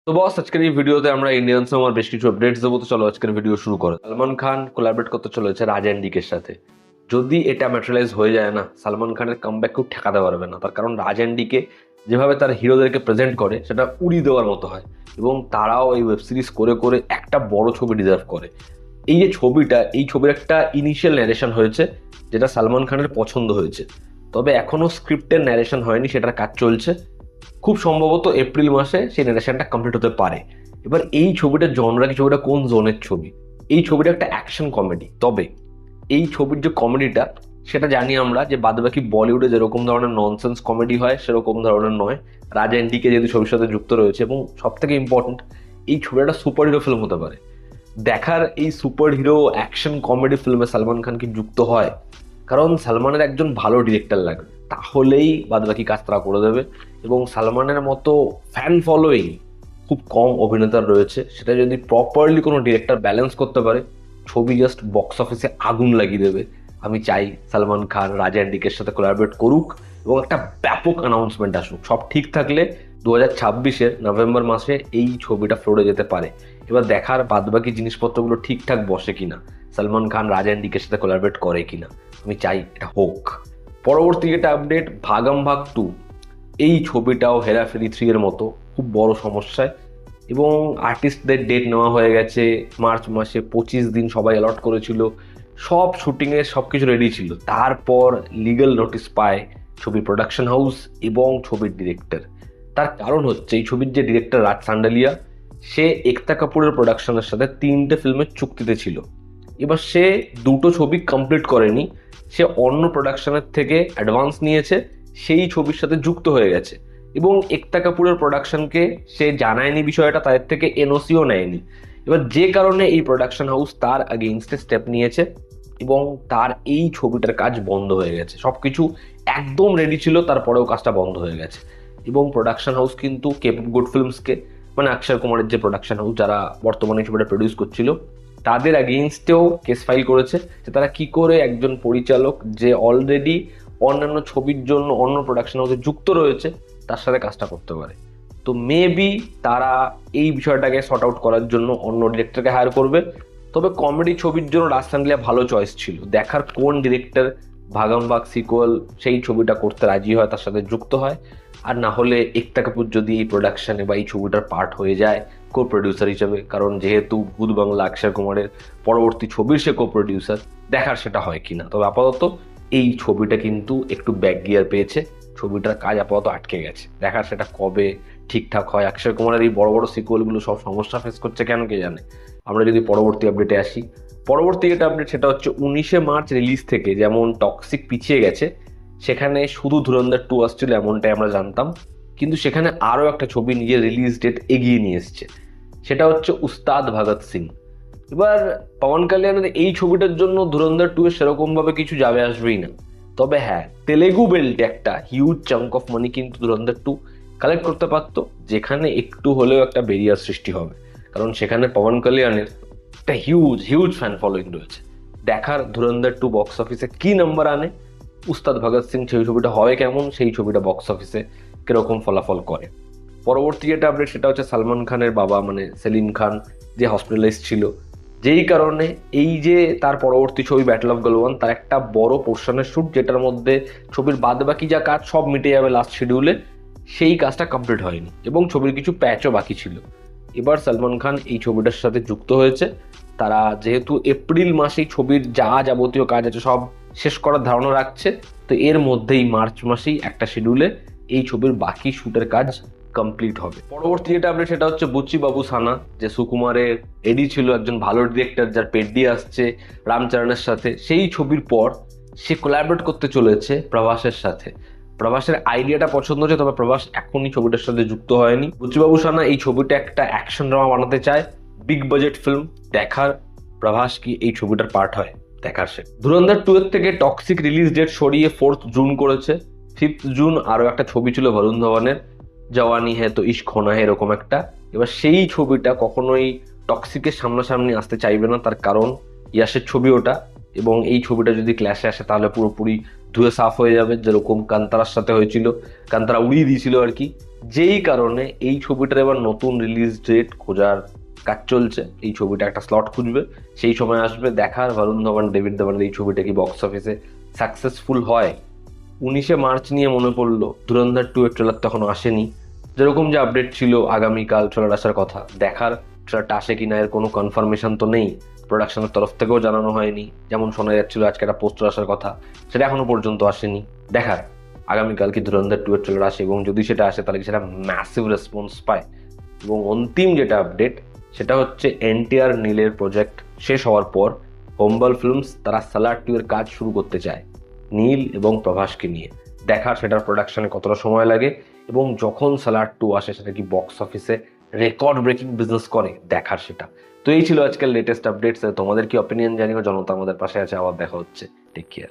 তো বস, আজকের এই ভিডিওতে আমরা ইন্ডিয়ান সিনেমার বেশ কিছু আপডেটস দেবো। তো চলো আজকের ভিডিও শুরু করো। সালমান খান কোলাবরেট করতে চলেছে রাজ অ্যান্ড ডিকের সাথে। যদি এটা ম্যাটেরিয়ালাইজ হয়ে যায় না, সালমান খানের কামব্যাক কেউ ঠেকাতে পারবে না। তার কারণ রাজ অ্যান্ড ডিকে যেভাবে তার হিরোদেরকে প্রেজেন্ট করে সেটা উড়িয়ে দেওয়ার মতো হয়, এবং তারাও এই ওয়েব সিরিজ করে করে একটা বড় ছবি ডিজার্ভ করে। এই যে ছবিটা, এই ছবির একটা ইনিশিয়াল ন্যারেশন হয়েছে যেটা সালমান খানের পছন্দ হয়েছে, তবে এখনো স্ক্রিপ্টের ন্যারেশন হয়নি, সেটার কাজ চলছে। খুব সম্ভবত এপ্রিল মাসে সেই ন্যারেশনটা কমপ্লিট হতে পারে। এবার এই ছবিটার জনরা কি, ছবিটা কোন জোনের ছবি? এই ছবিটা একটা অ্যাকশন কমেডি, তবে এই ছবির যে কমেডিটা সেটা জানি আমরা যে বাদবাকি বলিউডে যেরকম ধরনের ননসেন্স কমেডি হয় সেরকম ধরনের নয়। রাজ অ্যান্ডিকে যেহেতু ছবির সাথে যুক্ত রয়েছে, এবং সব থেকে ইম্পর্টেন্ট, এই ছবিটা একটা সুপার হিরো ফিল্ম হতে পারে। দেখার এই সুপার হিরো অ্যাকশন কমেডি ফিল্মে সালমান খান কি যুক্ত হয়? কারণ সালমানের একজন ভালো ডিরেক্টর লাগবে, তাহলেই বাদবাকি কাজ তারা করে দেবে। এবং সালমানের মতো ফ্যান ফলোয়িং খুব কম অভিনেতার রয়েছে, সেটা যদি প্রপারলি কোনো ডিরেক্টর ব্যালেন্স করতে পারে, ছবি জাস্ট বক্স অফিসে আগুন লাগিয়ে দেবে। আমি চাই সালমান খান রাজ অ্যান্ড ডিকের সাথে কোলাবরেট করুক এবং একটা ব্যাপক অ্যানাউন্সমেন্ট আসুক। সব ঠিক থাকলে 2026-এর নভেম্বর মাসে এই ছবিটা ফ্লোরে যেতে পারে। এবার দেখার বাদবাকি জিনিসপত্রগুলো ঠিকঠাক বসে কিনা, সালমান খান রাজ অ্যান্ড ডিকের সাথে কোলাবরেট করে কিনা। আমি চাই এটা হোক। পরবর্তী যেটা আপডেট, ভাগাম ভাগ 2, এই ছবিটাও হেরাফেরি 3 এর মতো খুব বড় সমস্যায়, এবং আর্টিস্টদের ডেট নেওয়া হয়ে গেছে মার্চ মাসে। 25 দিন সবাই অ্যালট করেছিল, সব শুটিংয়ের সব কিছু রেডি ছিল। তারপর লিগ্যাল নোটিশ পায় ছবির প্রোডাকশন হাউস এবং ছবির ডিরেক্টর। তার কারণ হচ্ছে এই ছবির যে ডিরেক্টর রাজ সান্ডালিয়া, সে একতা কাপুরের প্রোডাকশনের সাথে 3টে ফিল্মের চুক্তিতে ছিল। এবার সে 2টো ছবি কমপ্লিট করেনি, সে অন্য প্রোডাকশনের থেকে অ্যাডভান্স নিয়েছে, সেই ছবির সাথে যুক্ত হয়ে গেছে, এবং একতা কাপুরের প্রোডাকশনকে সে জানায়নি বিষয়টা, তাদের থেকে এনওসিও নেয়নি। এবার যে কারণে এই প্রোডাকশন হাউস তার আগেইনস্টে স্টেপ নিয়েছে, এবং তার এই ছবিটার কাজ বন্ধ হয়ে গেছে। সব কিছু একদম রেডি ছিল, তারপরেও কাজটা বন্ধ হয়ে গেছে। এবং প্রোডাকশন হাউস কিন্তু কেপ গুড ফিল্মসকে, মানে অক্ষয় কুমারের যে প্রোডাকশন হাউস যারা বর্তমানে ছবিটা প্রডিউস করছিল, তাদের আগেইনস্টেও কেস ফাইল করেছে যে তারা কি করে একজন পরিচালক যে অলরেডি অন্যান্য ছবির জন্য অন্য প্রোডাকশন হাউসে যুক্ত রয়েছে তার সাথে কাজটা করতে পারে। তো মেবি তারা এই বিষয়টাকে সর্ট আউট করার জন্য অন্য ডিরেক্টরকে হায়ার করবে। তবে কমেডি ছবির জন্য রাজ সান্ডালিয়া ভালো চয়েস ছিল। দেখার কোন ডিরেক্টর ভাগাম ভাগ সিকুয়েল সেই ছবিটা করতে রাজি হয়, তার সাথে যুক্ত হয়। আর না হলে একতা কাপুর যদি এই প্রোডাকশনে বা এই ছবিটার পার্ট হয়ে যায় কো প্রডিউসার হিসেবে, কারণ যেহেতু ভূত বাংলা অক্ষয় কুমারের পরবর্তী ছবির সে কো প্রডিউসার, দেখার সেটা হয় কিনা। তবে আপাতত এই ছবিটা কিন্তু একটু ব্যাক গিয়ার পেয়েছে, ছবিটার কাজ আপাতত আটকে গেছে। দেখার সেটা কবে ঠিকঠাক হয়। অক্ষয় কুমারের এই বড় বড় সিকুয়েলগুলো সব সমস্যা ফেস করছে কেন কে জানে। আমরা যদি পরবর্তী আপডেটে আসি, পরবর্তী যেটা আপডেট সেটা হচ্ছে 19শে মার্চ রিলিজ থেকে যেমন টক্সিক পিছিয়ে গেছে, সেখানে শুধু ধুরন্ধর 2 আসছিল এমনটাই আমরা জানতাম, কিন্তু সেখানে আরও একটা ছবি নিজের রিলিজ ডেট এগিয়ে নিয়ে এসছে, সেটা হচ্ছে উস্তাদ ভগৎ সিং। এবার পবন কালিয়ানের এই ছবিটার জন্য ধুরন্ধর 2 এর সেরকমভাবে কিছু যাবে আসবেই না। তবে হ্যাঁ, তেলেগু বেল্টে একটা হিউজ চাঙ্ক অফ মানি কিন্তু ধুরন্ধর 2 কালেক্ট করতে পারতো, যেখানে একটু হলেও একটা বেরিয়ার সৃষ্টি হবে, কারণ সেখানে পবন কালিয়ানের একটা হিউজ হিউজ ফ্যান ফলোইং রয়েছে। দেখার ধুরন্ধর 2 বক্স অফিসে কি নাম্বার আনে, উস্তাদ ভগৎ সিং সেই ছবিটা হবে কেমন, সেই ছবিটা বক্স অফিসে কিরকম ফলাফল করে। পরবর্তী যেটা আপডেট সেটা হচ্ছে সালমান খানের বাবা মানে সেলিম খান যে হসপিটালাইজ ছিল, যেই কারণে এই যে তার পরবর্তী ছবি ব্যাটল অফ গলওয়ান, তার একটা বড় পোর্শনের শ্যুট, যেটার মধ্যে ছবির বাদবাকি যা কাজ সব মিটে যাবে লাস্ট শিডিউলে, সেই কাজটা কমপ্লিট হয়নি এবং ছবির কিছু প্যাচও বাকি ছিল। এবার সালমান খান এই ছবিটার সাথে যুক্ত হয়েছে। তারা যেহেতু এপ্রিল মাসেই ছবির যা যাবতীয় কাজ আছে সব শেষ করার ধারণা রাখছে, তো এর মধ্যেই মার্চ মাসেই একটা শিডিউলে এই ছবির বাকি শ্যুটের কাজ কমপ্লিট হবে। পরবর্তী যেটা আপডেট সেটা হচ্ছে বুচ্চি বাবু সানা, যে সুকুমারের এডি ছিল, একজন ভালো ডিরেক্টর যার পেডি আসছে রামচরণের সাথে, সেই ছবির পর সে কোলাবরেট করতে চলেছে প্রভাসের সাথে। প্রভাসের আইডিয়াটা পছন্দ হচ্ছে, তবে প্রভাস এখনই ছবিটার সাথে যুক্ত হয়নি। বুচ্চিবাবু সানা এই ছবিটা একটা অ্যাকশন ড্রামা বানাতে চায়, বিগ বাজেট ফিল্ম। দেখার প্রভাস কি এই ছবিটার পার্ট হয়, দেখার সে। ধুরন্ধর 2 এর থেকে টক্সিক রিলিজ ডেট সরিয়ে 4th জুন করেছে। 5th জুন আরও একটা ছবি ছিল বরুণ ধওয়ানের, জওয়ানি হ্যায় তো ইশক হোনা হ্যায়, এরকম একটা। এবার সেই ছবিটা কখনোই টক্সিকের সামনাসামনি আসতে চাইবে না, তার কারণ ইয়াসের ছবি ওটা, এবং এই ছবিটা যদি ক্ল্যাশে আসে তাহলে পুরোপুরি ধুয়ে সাফ হয়ে যাবে, যেরকম কান্তারার সাথে হয়েছিল। কান্তারা উড়িয়ে দিয়েছিল আর কি। যেই কারণে এই ছবিটার এবার নতুন রিলিজ ডেট খোঁজার কাজ চলছে। এই ছবিটা একটা স্লট খুঁজবে, সেই সময় আসবে। দেখার বরুণ ধাওয়ান, ডেভিড ধাওয়ানের এই ছবিটা কি বক্স অফিসে সাকসেসফুল হয়। 19 মার্চ নিয়ে মনে পড়লো ধুরন্ধর 2 এর ট্রেলার তখন আসেনি। যেরকম যে আপডেট ছিল আগামীকাল ট্রেলার আসার কথা, দেখার ট্রেলারটা আসে কিনা এর কোনো কনফার্মেশন তো নেই, প্রোডাকশনের তরফ থেকেও জানানো হয়নি। যেমন শোনা যাচ্ছিল আজকে একটা পোস্টার আসার কথা, সেটা এখনো পর্যন্ত আসেনি। দেখার আগামীকাল কি ধুরন্ধর 2 এর ট্রেলার আসে, এবং যদি সেটা আসে তাহলে কি সেটা ম্যাসিভ রেসপন্স পায়। এবং অন্তিম যেটা আপডেট সেটা হচ্ছে এনটিআর নীলের প্রজেক্ট শেষ হওয়ার পর হোমবল ফিল্মস তারা সালার 2 এর কাজ শুরু করতে চায় নীল এবং প্রভাসকে নিয়ে। দেখার সেটার প্রোডাকশনে কতটা সময় লাগে, এবং যখন সালার 2 আসে সেটা কি বক্স অফিসে রেকর্ড ব্রেকিং বিজনেস করে, দেখার সেটা। তো এই ছিল আজকের লেটেস্ট আপডেটস। তোমাদের কি অপিনিয়ন জানিও, জনতা আমাদের পাশে আছে। আবার দেখা হচ্ছে, টেক কেয়ার।